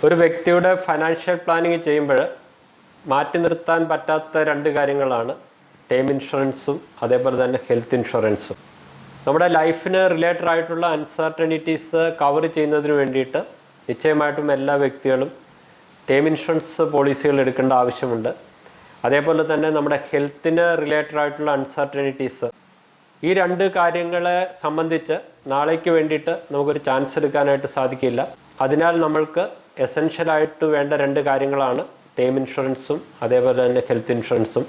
ഒരു വ്യക്തിയുടെ financial planning ചെയ്യുമ്പോൾ മാറ്റി നിർത്താൻ പറ്റാത്ത രണ്ട് കാര്യങ്ങളാണ് ടേം ഇൻഷുറൻസും അതേപോലെ തന്നെ ഹെൽത്ത് ഇൻഷുറൻസും. നമ്മുടെ ലൈഫിന് റിലേറ്റഡ് ആയിട്ടുള്ള അൺസർട്ടനിറ്റീസ് കവർ ചെയ്യുന്നതിന് വേണ്ടിയിട്ട് നിശ്ചയമായിട്ടും എല്ലാ വ്യക്തികളും ടേം ഇൻഷുറൻസ് പോളിസികൾ എടുക്കേണ്ട ആവശ്യമുണ്ട്. അതേപോലെ തന്നെ നമ്മുടെ ഹെൽത്തിന് റിലേറ്റഡ് ആയിട്ടുള്ള അൺസർട്ടനിറ്റീസ്, ഈ രണ്ട് കാര്യങ്ങളെ സംബന്ധിച്ച് നാളേക്ക് വേണ്ടിയിട്ട് നമുക്കൊരു ചാൻസ് എടുക്കാനായിട്ട് സാധിക്കില്ല. അതിനാൽ നമ്മൾക്ക് എസെൻഷ്യലായിട്ട് വേണ്ട രണ്ട് കാര്യങ്ങളാണ് ടേം ഇൻഷുറൻസും അതേപോലെ തന്നെ ഹെൽത്ത് ഇൻഷുറൻസും.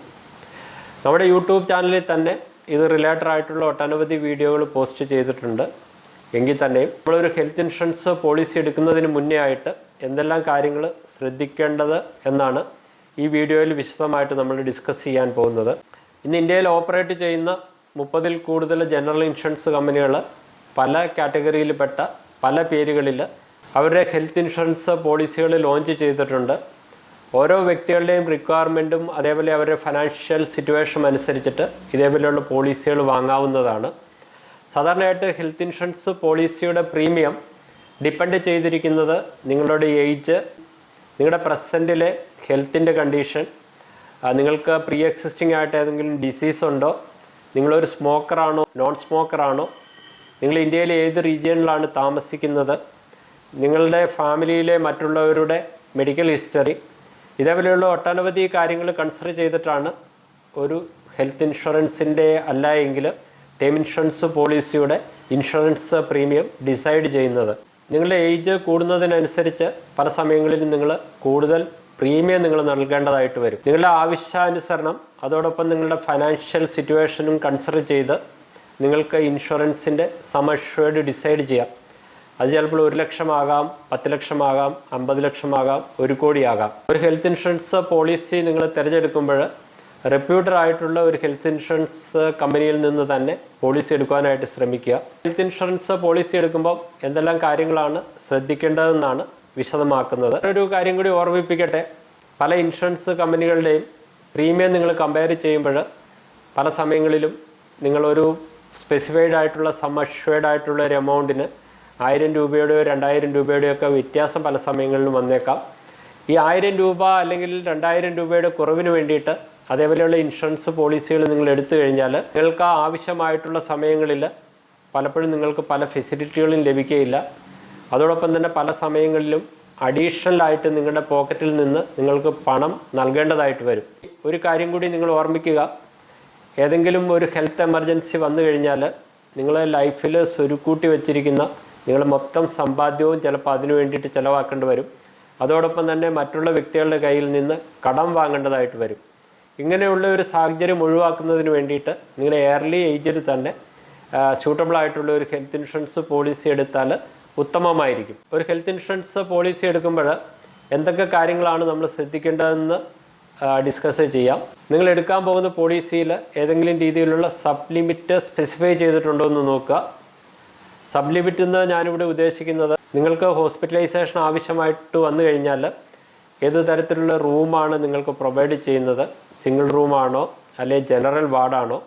നമ്മുടെ യൂട്യൂബ് ചാനലിൽ തന്നെ ഇത് റിലേറ്റഡ് ആയിട്ടുള്ള ഒട്ടനവധി വീഡിയോകൾ പോസ്റ്റ് ചെയ്തിട്ടുണ്ട്. എങ്കിൽ തന്നെയും നമ്മളൊരു ഹെൽത്ത് ഇൻഷുറൻസ് പോളിസി എടുക്കുന്നതിന് മുന്നേ ആയിട്ട് എന്തെല്ലാം കാര്യങ്ങൾ ശ്രദ്ധിക്കേണ്ടത് എന്നാണ് ഈ വീഡിയോയിൽ വിശദമായിട്ട് നമ്മൾ ഡിസ്കസ് ചെയ്യാൻ പോകുന്നത്. ഇന്ന് ഇന്ത്യയിൽ ഓപ്പറേറ്റ് ചെയ്യുന്ന 30-ൽ കൂടുതൽ ജനറൽ ഇൻഷുറൻസ് കമ്പനികൾ പല കാറ്റഗറിയിൽപ്പെട്ട പല പേരുകളിൽ അവരുടെ ഹെൽത്ത് ഇൻഷുറൻസ് പോളിസികൾ ലോഞ്ച് ചെയ്തിട്ടുണ്ട്. ഓരോ വ്യക്തികളുടെയും റിക്വയർമെൻറ്റും അതേപോലെ അവരുടെ ഫിനാൻഷ്യൽ സിറ്റുവേഷൻ അനുസരിച്ചിട്ട് ഇതേപോലെയുള്ള പോളിസികൾ വാങ്ങാവുന്നതാണ്. സാധാരണയായിട്ട് ഹെൽത്ത് ഇൻഷുറൻസ് പോളിസിയുടെ പ്രീമിയം ഡിപ്പെൻഡ് ചെയ്തിരിക്കുന്നത് നിങ്ങളുടെ ഏജ്, നിങ്ങളുടെ പ്രസൻറ്റിലെ ഹെൽത്തിൻ്റെ കണ്ടീഷൻ, നിങ്ങൾക്ക് പ്രീ എക്സിസ്റ്റിംഗ് ആയിട്ട് ഏതെങ്കിലും ഡിസീസ് ഉണ്ടോ, നിങ്ങളൊരു സ്മോക്കറാണോ നോൺ സ്മോക്കറാണോ, നിങ്ങൾ ഇന്ത്യയിലെ ഏത് റീജിയണിലാണ് താമസിക്കുന്നത്, നിങ്ങളുടെ ഫാമിലിയിലെ മറ്റുള്ളവരുടെ മെഡിക്കൽ ഹിസ്റ്ററി, ഇതേപോലെയുള്ള ഒട്ടനവധി കാര്യങ്ങൾ കൺസിഡർ ചെയ്തിട്ടാണ് ഒരു ഹെൽത്ത് ഇൻഷുറൻസിൻ്റെ അല്ല എങ്കിൽ ടേം ഇൻഷുറൻസ് പോളിസിയുടെ ഇൻഷുറൻസ് പ്രീമിയം ഡിസൈഡ് ചെയ്യുന്നത്. നിങ്ങളുടെ ഏജ് കൂടുന്നതിനനുസരിച്ച് പല സമയങ്ങളിലും നിങ്ങൾ കൂടുതൽ പ്രീമിയം നിങ്ങൾ നൽകേണ്ടതായിട്ട് വരും. നിങ്ങളുടെ ആവശ്യാനുസരണം അതോടൊപ്പം നിങ്ങളുടെ ഫൈനാൻഷ്യൽ സിറ്റുവേഷനും കൺസിഡർ ചെയ്ത് നിങ്ങൾക്ക് ഇൻഷുറൻസിൻ്റെ സം അഷ്വേർഡ് ഡിസൈഡ് ചെയ്യാം. അത് ചിലപ്പോൾ 1 ലക്ഷമാകാം, 10 ലക്ഷമാകാം, 50 ലക്ഷമാകാം, 1 കോടിയാകാം. ഒരു ഹെൽത്ത് ഇൻഷുറൻസ് പോളിസി നിങ്ങൾ തിരഞ്ഞെടുക്കുമ്പോൾ റെപ്യൂട്ടഡ് ആയിട്ടുള്ള ഒരു ഹെൽത്ത് ഇൻഷുറൻസ് കമ്പനിയിൽ നിന്ന് തന്നെ പോളിസി എടുക്കാനായിട്ട് ശ്രമിക്കുക. ഹെൽത്ത് ഇൻഷുറൻസ് പോളിസി എടുക്കുമ്പോൾ എന്തെല്ലാം കാര്യങ്ങളാണ് ശ്രദ്ധിക്കേണ്ടതെന്നാണ് വിശദമാക്കുന്നത്. ഒരു കാര്യം കൂടി ഓർമ്മിപ്പിക്കട്ടെ, പല ഇൻഷുറൻസ് കമ്പനികളുടെയും പ്രീമിയം നിങ്ങൾ കമ്പയർ ചെയ്യുമ്പോൾ പല സമയങ്ങളിലും നിങ്ങളൊരു സ്പെസിഫൈഡ് ആയിട്ടുള്ള സം അഷ്വേർഡ് ആയിട്ടുള്ള ഒരു എമൗണ്ടിന് 1000 രൂപയുടെയോ 2000 രൂപയുടെയോ ഒക്കെ വ്യത്യാസം പല സമയങ്ങളിലും വന്നേക്കാം. ഈ 1000 രൂപ അല്ലെങ്കിൽ 2000 രൂപയുടെ കുറവിന് വേണ്ടിയിട്ട് അതേപോലെയുള്ള ഇൻഷുറൻസ് പോളിസികൾ നിങ്ങൾ എടുത്തു കഴിഞ്ഞാൽ നിങ്ങൾക്ക് ആവശ്യമായിട്ടുള്ള സമയങ്ങളിൽ പലപ്പോഴും നിങ്ങൾക്ക് പല ഫെസിലിറ്റികളും ലഭിക്കുകയില്ല. അതോടൊപ്പം തന്നെ പല സമയങ്ങളിലും അഡീഷണലായിട്ട് നിങ്ങളുടെ പോക്കറ്റിൽ നിന്ന് നിങ്ങൾക്ക് പണം നൽകേണ്ടതായിട്ട് വരും. ഒരു കാര്യം കൂടി നിങ്ങൾ ഓർമ്മിക്കുക, ഏതെങ്കിലും ഒരു ഹെൽത്ത് എമർജൻസി വന്നു കഴിഞ്ഞാൽ നിങ്ങളെ ലൈഫിൽ സ്വരുക്കൂട്ടി വെച്ചിരിക്കുന്ന നിങ്ങളുടെ മൊത്തം സമ്പാദ്യവും ചിലപ്പോൾ അതിനു വേണ്ടിയിട്ട് ചിലവാക്കേണ്ടി വരും. അതോടൊപ്പം തന്നെ മറ്റുള്ള വ്യക്തികളുടെ കയ്യിൽ നിന്ന് കടം വാങ്ങേണ്ടതായിട്ട് വരും. ഇങ്ങനെയുള്ള ഒരു സാഹചര്യം ഒഴിവാക്കുന്നതിന് വേണ്ടിയിട്ട് നിങ്ങൾ ഏർലി ഏജിൽ തന്നെ സ്യൂട്ടബിൾ ആയിട്ടുള്ള ഒരു ഹെൽത്ത് ഇൻഷുറൻസ് പോളിസി എടുത്താൽ ഉത്തമമായിരിക്കും. ഒരു ഹെൽത്ത് ഇൻഷുറൻസ് പോളിസി എടുക്കുമ്പോൾ എന്തൊക്കെ കാര്യങ്ങളാണ് നമ്മൾ ശ്രദ്ധിക്കേണ്ടതെന്ന് ഡിസ്കസ് ചെയ്യാം. നിങ്ങൾ എടുക്കാൻ പോകുന്ന പോളിസിയിൽ ഏതെങ്കിലും രീതിയിലുള്ള സബ് ലിമിറ്റ് സ്പെസിഫൈ ചെയ്തിട്ടുണ്ടോ എന്ന് നോക്കുക. സബ് ലിമിറ്റ് എന്ന് ഞാനിവിടെ ഉദ്ദേശിക്കുന്നത്, നിങ്ങൾക്ക് ഹോസ്പിറ്റലൈസേഷൻ ആവശ്യമായിട്ട് വന്നു കഴിഞ്ഞാൽ ഏത് തരത്തിലുള്ള റൂമാണ് നിങ്ങൾക്ക് പ്രൊവൈഡ് ചെയ്യുന്നത്, സിംഗിൾ റൂമാണോ അല്ലെങ്കിൽ ജനറൽ വാർഡാണോ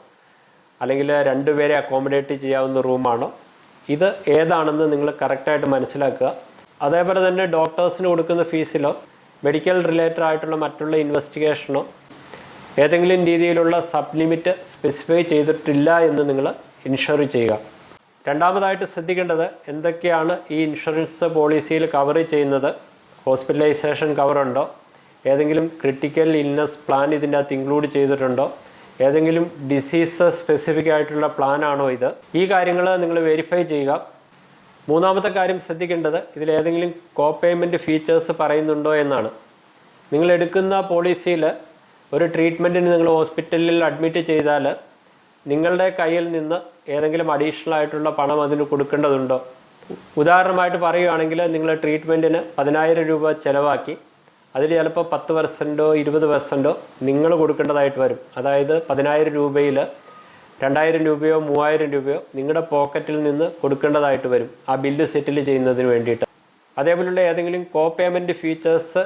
അല്ലെങ്കിൽ 2 പേരെ അക്കോമഡേറ്റ് ചെയ്യാവുന്ന റൂമാണോ, ഇത് ഏതാണെന്ന് നിങ്ങൾ കറക്റ്റായിട്ട് മനസ്സിലാക്കുക. അതേപോലെ തന്നെ ഡോക്ടേഴ്സിന് കൊടുക്കുന്ന ഫീസിലോ മെഡിക്കൽ റിലേറ്റഡ് ആയിട്ടുള്ള മറ്റുള്ള ഇൻവെസ്റ്റിഗേഷനോ ഏതെങ്കിലും രീതിയിലുള്ള സബ് ലിമിറ്റ് സ്പെസിഫൈ ചെയ്തിട്ടില്ല എന്ന് നിങ്ങൾ ഇൻഷുർ ചെയ്യുക. രണ്ടാമതായിട്ട് ശ്രദ്ധിക്കേണ്ടത് എന്തൊക്കെയാണ് ഈ ഇൻഷുറൻസ് പോളിസിയിൽ കവർ ചെയ്യുന്നത്. ഹോസ്പിറ്റലൈസേഷൻ കവറുണ്ടോ, ഏതെങ്കിലും ക്രിട്ടിക്കൽ ഇൽനെസ് പ്ലാൻ ഇതിൻ്റെ അകത്ത് ഇൻക്ലൂഡ് ചെയ്തിട്ടുണ്ടോ, ഏതെങ്കിലും ഡിസീസ് സ്പെസിഫിക് ആയിട്ടുള്ള പ്ലാനാണോ ഇത്, ഈ കാര്യങ്ങൾ നിങ്ങൾ വെരിഫൈ ചെയ്യുക. മൂന്നാമത്തെ കാര്യം ശ്രദ്ധിക്കേണ്ടത് ഇതിലേതെങ്കിലും കോ പേയ്മെൻറ്റ് ഫീച്ചേഴ്സ് പറയുന്നുണ്ടോ എന്നാണ്. നിങ്ങൾ എടുക്കുന്ന പോളിസിയിൽ ഒരു ട്രീറ്റ്മെൻറ്റിന് നിങ്ങൾ ഹോസ്പിറ്റലിൽ അഡ്മിറ്റ് ചെയ്താൽ നിങ്ങളുടെ കയ്യിൽ നിന്ന് ഏതെങ്കിലും അഡീഷണൽ ആയിട്ടുള്ള പണം അതിന് കൊടുക്കേണ്ടതുണ്ടോ. ഉദാഹരണമായിട്ട് പറയുകയാണെങ്കിൽ നിങ്ങൾ ട്രീറ്റ്മെൻറ്റിന് 10,000 രൂപ ചിലവാക്കി അതിൽ ചിലപ്പോൾ 10% 20% നിങ്ങൾ കൊടുക്കേണ്ടതായിട്ട് വരും. അതായത് 10,000 രൂപയിൽ 2,000 രൂപയോ 3,000 രൂപയോ നിങ്ങളുടെ പോക്കറ്റിൽ നിന്ന് കൊടുക്കേണ്ടതായിട്ട് വരും ആ ബില്ല് സെറ്റിൽ ചെയ്യുന്നതിന് വേണ്ടിയിട്ട്. അതേപോലെയുള്ള ഏതെങ്കിലും കോ പേയ്മെൻറ്റ് ഫീച്ചേഴ്സ്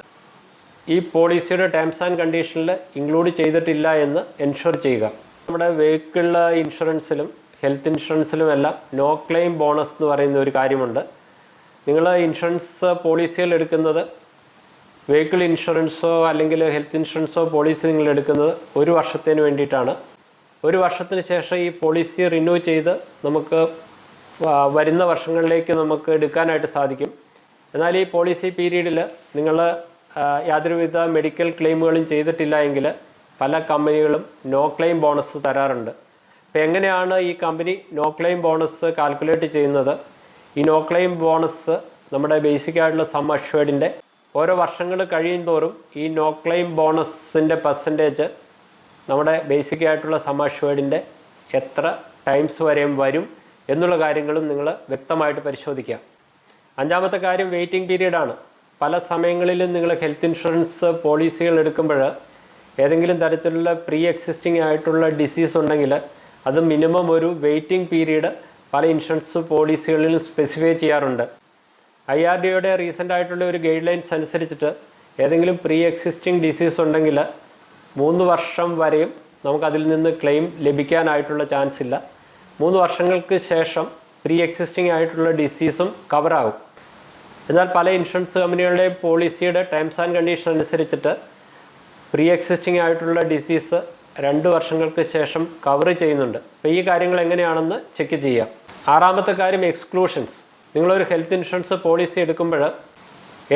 ഈ പോളിസിയുടെ ടേംസ് ആൻഡ് കണ്ടീഷനിൽ ഇൻക്ലൂഡ് ചെയ്തിട്ടില്ല എന്ന് എൻഷുർ ചെയ്യുക. നമ്മുടെ വെഹിക്കിൾ ഇൻഷുറൻസിലും ഹെൽത്ത് ഇൻഷുറൻസിലും എല്ലാം നോ ക്ലെയിം ബോണസ് എന്ന് പറയുന്ന ഒരു കാര്യമുണ്ട്. നിങ്ങൾ ഇൻഷുറൻസ് പോളിസികൾ എടുക്കുന്നത് വെഹിക്കിൾ ഇൻഷുറൻസോ അല്ലെങ്കിൽ ഹെൽത്ത് ഇൻഷുറൻസോ പോളിസി നിങ്ങൾ എടുക്കുന്നത് 1 വർഷത്തിന് വേണ്ടിയിട്ടാണ്. 1 വർഷത്തിന് ശേഷം ഈ പോളിസി റിന്യൂ ചെയ്ത് നമുക്ക് വരുന്ന വർഷങ്ങളിലേക്ക് നമുക്ക് എടുക്കാനായിട്ട് സാധിക്കും. എന്നാൽ ഈ പോളിസി പീരീഡിൽ നിങ്ങൾ യാതൊരുവിധ മെഡിക്കൽ ക്ലെയിമുകളും ചെയ്തിട്ടില്ല എങ്കിൽ പല കമ്പനികളും നോ ക്ലെയിം ബോണസ് തരാറുണ്ട്. അപ്പോൾ എങ്ങനെയാണ് ഈ company no claim bonus calculate ചെയ്യുന്നത്? ഈ നോ ക്ലെയിം ബോണസ് നമ്മുടെ ബേസിക് ആയിട്ടുള്ള സം അഷ്വേർഡിൻ്റെ ഓരോ വർഷങ്ങൾ കഴിയും തോറും ഈ നോ ക്ലെയിം ബോണസിൻ്റെ പെർസെൻറ്റേജ് നമ്മുടെ ബേസിക് ആയിട്ടുള്ള സം അഷ്വേർഡിൻ്റെ എത്ര ടൈംസ് വരെയും വരും എന്നുള്ള കാര്യങ്ങളും നിങ്ങൾ വ്യക്തമായിട്ട് പരിശോധിക്കുക. 5ാമത്തെ കാര്യം വെയിറ്റിംഗ് പീരീഡാണ്. പല സമയങ്ങളിലും നിങ്ങൾ ഹെൽത്ത് ഇൻഷുറൻസ് പോളിസികൾ എടുക്കുമ്പോൾ ഏതെങ്കിലും തരത്തിലുള്ള പ്രീ എക്സിസ്റ്റിംഗ് ആയിട്ടുള്ള ഡിസീസ് ഉണ്ടെങ്കിൽ അത് മിനിമം ഒരു വെയിറ്റിംഗ് പീരീഡ് പല ഇൻഷുറൻസ് പോളിസികളിലും സ്പെസിഫൈ ചെയ്യാറുണ്ട്. IRDAയുടെ റീസെൻ്റ് ആയിട്ടുള്ള ഒരു ഗൈഡ് ലൈൻസ് അനുസരിച്ചിട്ട് ഏതെങ്കിലും പ്രീ എക്സിസ്റ്റിംഗ് ഡിസീസ് ഉണ്ടെങ്കിൽ 3 വർഷം വരെയും നമുക്കതിൽ നിന്ന് ക്ലെയിം ലഭിക്കാനായിട്ടുള്ള ചാൻസ് ഇല്ല. 3 വർഷങ്ങൾക്ക് ശേഷം പ്രീ എക്സിസ്റ്റിംഗ് ആയിട്ടുള്ള ഡിസീസും കവറാകും. എന്നാൽ പല ഇൻഷുറൻസ് കമ്പനികളുടെ പോളിസിയുടെ ടേംസ് ആൻഡ് കണ്ടീഷൻ അനുസരിച്ചിട്ട് പ്രീ എക്സിസ്റ്റിംഗ് ആയിട്ടുള്ള ഡിസീസ് 2 വർഷങ്ങൾക്ക് ശേഷം കവർ ചെയ്യുന്നുണ്ട്. അപ്പോൾ ഈ കാര്യങ്ങൾ എങ്ങനെയാണെന്ന് ചെക്ക് ചെയ്യാം. 6ാമത്തെ കാര്യം എക്സ്ക്ലൂഷൻസ്. നിങ്ങളൊരു ഹെൽത്ത് ഇൻഷുറൻസ് പോളിസി എടുക്കുമ്പോൾ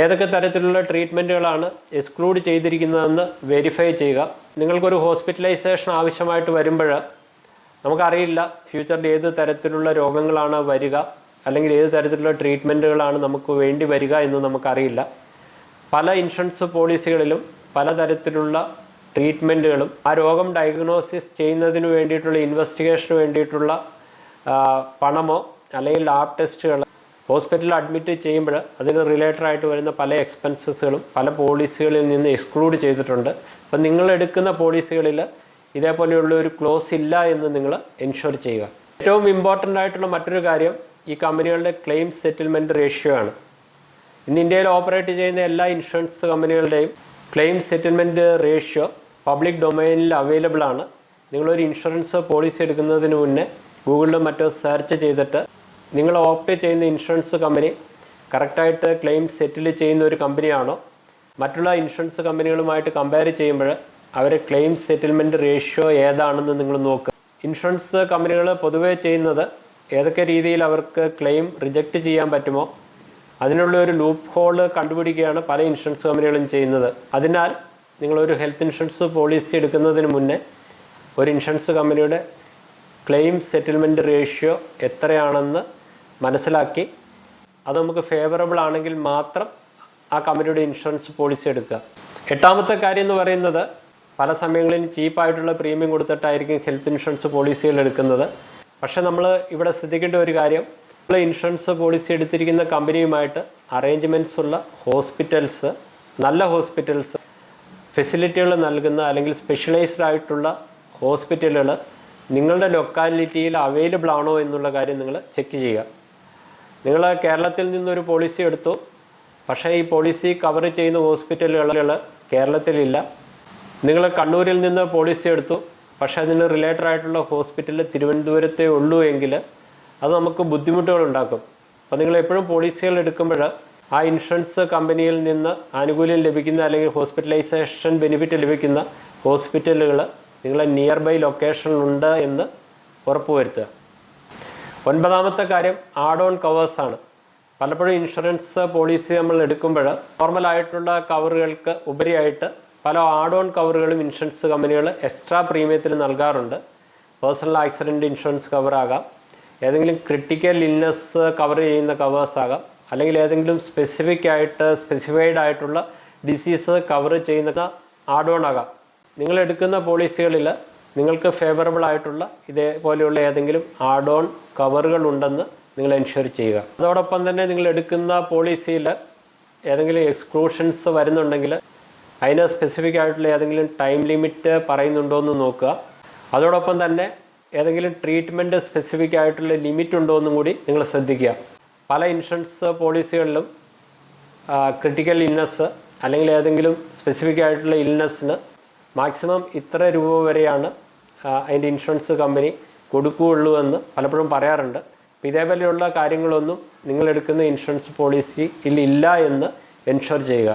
ഏതൊക്കെ തരത്തിലുള്ള ട്രീറ്റ്മെൻറ്റുകളാണ് എക്സ്ക്ലൂഡ് ചെയ്തിരിക്കുന്നതെന്ന് വെരിഫൈ ചെയ്യുക. നിങ്ങൾക്കൊരു ഹോസ്പിറ്റലൈസേഷൻ ആവശ്യമായിട്ട് വരുമ്പോൾ നമുക്കറിയില്ല ഫ്യൂച്ചറിൽ ഏത് തരത്തിലുള്ള രോഗങ്ങളാണ് വരിക, അല്ലെങ്കിൽ ഏത് തരത്തിലുള്ള ട്രീറ്റ്മെൻറ്റുകളാണ് നമുക്ക് വേണ്ടി വരിക എന്ന് നമുക്കറിയില്ല. പല ഇൻഷുറൻസ് പോളിസികളിലും പലതരത്തിലുള്ള ട്രീറ്റ്മെൻറ്റുകളും ആ രോഗം ഡയഗ്നോസിസ് ചെയ്യുന്നതിന് വേണ്ടിയിട്ടുള്ള ഇൻവെസ്റ്റിഗേഷന് വേണ്ടിയിട്ടുള്ള പണമോ അല്ലെങ്കിൽ ലാബ് ടെസ്റ്റുകൾ ഹോസ്പിറ്റലിൽ അഡ്മിറ്റ് ചെയ്യുമ്പോൾ അതിന് റിലേറ്റഡ് ആയിട്ട് വരുന്ന പല എക്സ്പെൻസസുകളും പല പോളിസികളിൽ നിന്ന് എക്സ്ക്ലൂഡ് ചെയ്തിട്ടുണ്ട്. അപ്പം നിങ്ങൾ എടുക്കുന്ന പോളിസികളിൽ ഇതേപോലെയുള്ള ഒരു ക്ലോസ് ഇല്ല എന്ന് നിങ്ങൾ എൻഷുർ ചെയ്യുക. ഏറ്റവും ഇമ്പോർട്ടൻ്റ് ആയിട്ടുള്ള മറ്റൊരു കാര്യം ഈ കമ്പനികളുടെ ക്ലെയിം സെറ്റിൽമെൻറ്റ് റേഷ്യോ ആണ്. ഇന്ന് ഇന്ത്യയിൽ ഓപ്പറേറ്റ് ചെയ്യുന്ന എല്ലാ ഇൻഷുറൻസ് കമ്പനികളുടെയും ക്ലെയിം സെറ്റിൽമെൻറ്റ് റേഷ്യോ പബ്ലിക് ഡൊമൈനിൽ അവൈലബിൾ ആണ്. നിങ്ങളൊരു ഇൻഷുറൻസ് പോളിസി എടുക്കുന്നതിന് മുന്നേ ഗൂഗിളിലും മറ്റോ സെർച്ച് ചെയ്തിട്ട് നിങ്ങൾ ഓപ്റ്റ് ചെയ്യുന്ന ഇൻഷുറൻസ് കമ്പനി കറക്റ്റായിട്ട് ക്ലെയിം സെറ്റിൽ ചെയ്യുന്ന ഒരു കമ്പനിയാണോ, മറ്റുള്ള ഇൻഷുറൻസ് കമ്പനികളുമായിട്ട് കമ്പയർ ചെയ്യുമ്പോൾ അവരെ ക്ലെയിം സെറ്റിൽമെൻറ്റ് റേഷ്യോ ഏതാണെന്ന് നിങ്ങൾ നോക്കുക. ഇൻഷുറൻസ് കമ്പനികൾ പൊതുവേ ചെയ്യുന്നത് ഏതൊക്കെ രീതിയിൽ അവർക്ക് ക്ലെയിം റിജക്റ്റ് ചെയ്യാൻ പറ്റുമോ അതിനുള്ള ഒരു ലൂപ്പ് ഹോൾ കണ്ടുപിടിക്കുകയാണ് പല ഇൻഷുറൻസ് കമ്പനികളും ചെയ്യുന്നത്. അതിനാൽ നിങ്ങളൊരു ഹെൽത്ത് ഇൻഷുറൻസ് പോളിസി എടുക്കുന്നതിന് മുന്നേ ഒരു ഇൻഷുറൻസ് കമ്പനിയുടെ ക്ലെയിം സെറ്റിൽമെൻറ്റ് റേഷ്യോ എത്രയാണെന്ന് മനസ്സിലാക്കി അത് നമുക്ക് ഫേവറബിൾ ആണെങ്കിൽ മാത്രം ആ കമ്പനിയുടെ ഇൻഷുറൻസ് പോളിസി എടുക്കുക. 8ാമത്തെ കാര്യം എന്ന് പറയുന്നത് പല സമയങ്ങളിലും ചീപ്പായിട്ടുള്ള പ്രീമിയം കൊടുത്തിട്ടായിരിക്കും ഹെൽത്ത് ഇൻഷുറൻസ് പോളിസികൾ എടുക്കുന്നത്. പക്ഷേ നമ്മൾ ഇവിടെ ശ്രദ്ധിക്കേണ്ട ഒരു കാര്യം, നമ്മൾ ഇൻഷുറൻസ് പോളിസി എടുത്തിരിക്കുന്ന കമ്പനിയുമായിട്ട് അറേഞ്ച്മെൻറ്റ്സ് ഉള്ള ഹോസ്പിറ്റൽസ്, നല്ല ഹോസ്പിറ്റൽസ്, ഫെസിലിറ്റികൾ നൽകുന്ന അല്ലെങ്കിൽ സ്പെഷ്യലൈസ്ഡ് ആയിട്ടുള്ള ഹോസ്പിറ്റലുകൾ നിങ്ങളുടെ ലൊക്കാലിറ്റിയിൽ അവൈലബിൾ ആണോ എന്നുള്ള കാര്യം നിങ്ങൾ ചെക്ക് ചെയ്യുക. നിങ്ങൾ കേരളത്തിൽ നിന്നൊരു പോളിസി എടുത്തു, പക്ഷേ ഈ പോളിസി കവർ ചെയ്യുന്ന ഹോസ്പിറ്റലുകൾ കേരളത്തിലില്ല. നിങ്ങൾ കണ്ണൂരിൽ നിന്ന് പോളിസി എടുത്തു, പക്ഷേ അതിന് റിലേറ്റഡ് ആയിട്ടുള്ള ഹോസ്പിറ്റൽ തിരുവനന്തപുരത്തേ ഉള്ളൂ എങ്കിൽ അത് നമുക്ക് ബുദ്ധിമുട്ടുകൾ ഉണ്ടാക്കും. അപ്പോൾ നിങ്ങൾ എപ്പോഴും പോളിസികൾ എടുക്കുമ്പോൾ ആ ഇൻഷുറൻസ് കമ്പനിയിൽ നിന്ന് ആനുകൂല്യം ലഭിക്കുന്ന അല്ലെങ്കിൽ ഹോസ്പിറ്റലൈസേഷൻ ബെനിഫിറ്റ് ലഭിക്കുന്ന ഹോസ്പിറ്റലുകൾ നിങ്ങളെ നിയർ ബൈ ലൊക്കേഷനിലുണ്ട് എന്ന് ഉറപ്പുവരുത്തുക. 9ാമത്തെ കാര്യം ആഡ് ഓൺ കവേഴ്സാണ്. പലപ്പോഴും ഇൻഷുറൻസ് പോളിസി നമ്മൾ എടുക്കുമ്പോൾ നോർമലായിട്ടുള്ള കവറുകൾക്ക് ഉപരിയായിട്ട് പല ആഡ് ഓൺ കവറുകളും ഇൻഷുറൻസ് കമ്പനികൾ എക്സ്ട്രാ പ്രീമിയത്തിൽ നൽകാറുണ്ട്. പേഴ്സണൽ ആക്സിഡൻറ്റ് ഇൻഷുറൻസ് കവറാകാം, ഏതെങ്കിലും ക്രിട്ടിക്കൽ ഇൽനെസ് കവർ ചെയ്യുന്ന കവേഴ്സ് ആകാം, അല്ലെങ്കിൽ ഏതെങ്കിലും സ്പെസിഫൈഡ് ആയിട്ടുള്ള ഡിസീസ് കവർ ചെയ്യുന്ന ആഡ് ഓൺ ആകാം. നിങ്ങൾ എടുക്കുന്ന പോളിസികളിൽ നിങ്ങൾക്ക് ഫേവറബിൾ ആയിട്ടുള്ള ഇതേപോലെയുള്ള ഏതെങ്കിലും ആഡ് ഓൺ കവറുകൾ ഉണ്ടെന്ന് നിങ്ങൾ എൻഷുർ ചെയ്യുക. അതോടൊപ്പം തന്നെ നിങ്ങൾ എടുക്കുന്ന പോളിസിയിൽ ഏതെങ്കിലും എക്സ്ക്ലൂഷൻസ് വരുന്നുണ്ടെങ്കിൽ അതിന് സ്പെസിഫിക് ആയിട്ടുള്ള ഏതെങ്കിലും ടൈം ലിമിറ്റ് പറയുന്നുണ്ടോ എന്ന് നോക്കുക. അതോടൊപ്പം തന്നെ ഏതെങ്കിലും ട്രീറ്റ്മെൻറ്റ് സ്പെസിഫിക് ആയിട്ടുള്ള ലിമിറ്റ് ഉണ്ടോ എന്നും കൂടി നിങ്ങൾ ശ്രദ്ധിക്കുക. പല ഇൻഷുറൻസ് പോളിസികളിലും ക്രിട്ടിക്കൽ ഇൽനെസ് അല്ലെങ്കിൽ ഏതെങ്കിലും സ്പെസിഫിക് ആയിട്ടുള്ള ഇൽനെസ്സിന് മാക്സിമം ഇത്ര രൂപ വരെയാണ് അതിൻ്റെ ഇൻഷുറൻസ് കമ്പനി കൊടുക്കുകയുള്ളൂ എന്ന് പലപ്പോഴും പറയാറുണ്ട്. അപ്പോൾ ഇതേപോലെയുള്ള കാര്യങ്ങളൊന്നും നിങ്ങളെടുക്കുന്ന ഇൻഷുറൻസ് പോളിസിയിൽ ഇല്ല എന്ന് എൻഷുർ ചെയ്യുക.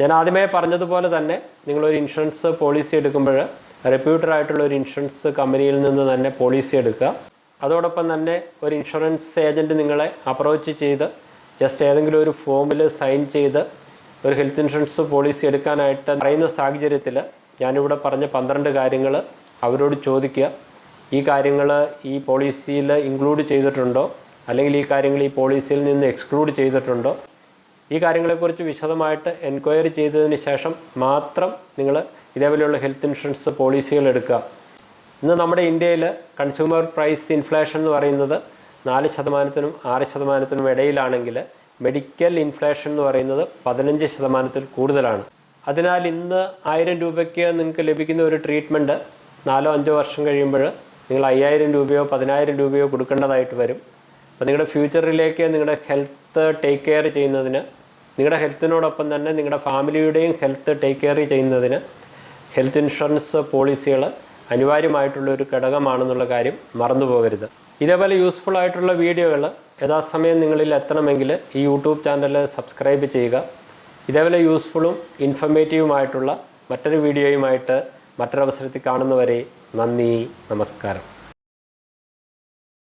ഞാൻ ആദ്യമേ പറഞ്ഞതുപോലെ തന്നെ നിങ്ങളൊരു ഇൻഷുറൻസ് പോളിസി എടുക്കുമ്പോൾ റെപ്യൂട്ടഡ് ആയിട്ടുള്ള ഒരു ഇൻഷുറൻസ് കമ്പനിയിൽ നിന്ന് തന്നെ പോളിസി എടുക്കുക. അതോടൊപ്പം തന്നെ ഒരു ഇൻഷുറൻസ് ഏജൻറ്റ് നിങ്ങളെ അപ്രോച്ച് ചെയ്ത് ജസ്റ്റ് ഏതെങ്കിലും ഒരു ഫോമിൽ സൈൻ ചെയ്ത് ഒരു ഹെൽത്ത് ഇൻഷുറൻസ് പോളിസി എടുക്കാനായിട്ട് പറയുന്ന സാഹചര്യത്തിൽ ഞാനിവിടെ പറഞ്ഞ 12 കാര്യങ്ങൾ അവരോട് ചോദിക്കുക. ഈ കാര്യങ്ങൾ ഈ പോളിസിയിൽ ഇൻക്ലൂഡ് ചെയ്തിട്ടുണ്ടോ, അല്ലെങ്കിൽ ഈ കാര്യങ്ങൾ ഈ പോളിസിയിൽ നിന്ന് എക്സ്ക്ലൂഡ് ചെയ്തിട്ടുണ്ടോ, ഈ കാര്യങ്ങളെക്കുറിച്ച് വിശദമായിട്ട് എൻക്വയറി ചെയ്തതിന് ശേഷം മാത്രം നിങ്ങൾ ഇതേപോലെയുള്ള ഹെൽത്ത് ഇൻഷുറൻസ് പോളിസികൾ എടുക്കുക. ഇന്ന് നമ്മുടെ ഇന്ത്യയിൽ കൺസ്യൂമർ പ്രൈസ് ഇൻഫ്ലേഷൻ എന്ന് പറയുന്നത് 4%-നും 6%-നും ഇടയിലാണെങ്കിൽ മെഡിക്കൽ ഇൻഫ്ലേഷൻ എന്ന് പറയുന്നത് 15%-ൽ കൂടുതലാണ്. അതിനാൽ ഇന്ന് 1000 രൂപയ്ക്ക് നിങ്ങൾക്ക് ലഭിക്കുന്ന ഒരു ട്രീറ്റ്മെൻറ്റ് 4-5 വർഷം കഴിയുമ്പോൾ നിങ്ങൾ 5000 രൂപയോ 10000 രൂപയോ കൊടുക്കേണ്ടതായിട്ട് വരും. അപ്പോൾ നിങ്ങളുടെ ഫ്യൂച്ചറിലേക്ക് നിങ്ങളുടെ ഹെൽത്ത് ടേക്ക് കെയർ ചെയ്യുന്നതിന്, നിങ്ങളുടെ ഹെൽത്തിനോടൊപ്പം തന്നെ നിങ്ങളുടെ ഫാമിലിയുടെയും ഹെൽത്ത് ടേക്ക് കെയർ ചെയ്യുന്നതിന് ഹെൽത്ത് ഇൻഷുറൻസ് പോളിസികൾ അനിവാര്യമായിട്ടുള്ള ഒരു ഘടകമാണെന്നുള്ള കാര്യം മറന്നു പോകരുത്. ഇതേപോലെ യൂസ്ഫുൾ ആയിട്ടുള്ള വീഡിയോകൾ യഥാസമയം നിങ്ങളിൽ എത്തണമെങ്കിൽ ഈ യൂട്യൂബ് ചാനൽ സബ്സ്ക്രൈബ് ചെയ്യുക. ഇതേപോലെ യൂസ്ഫുള്ളും ഇൻഫർമേറ്റീവുമായിട്ടുള്ള മറ്റൊരു വീഡിയോയുമായിട്ട് മറ്റൊരവസരത്തിൽ കാണുന്നവരെ നന്ദി, നമസ്കാരം.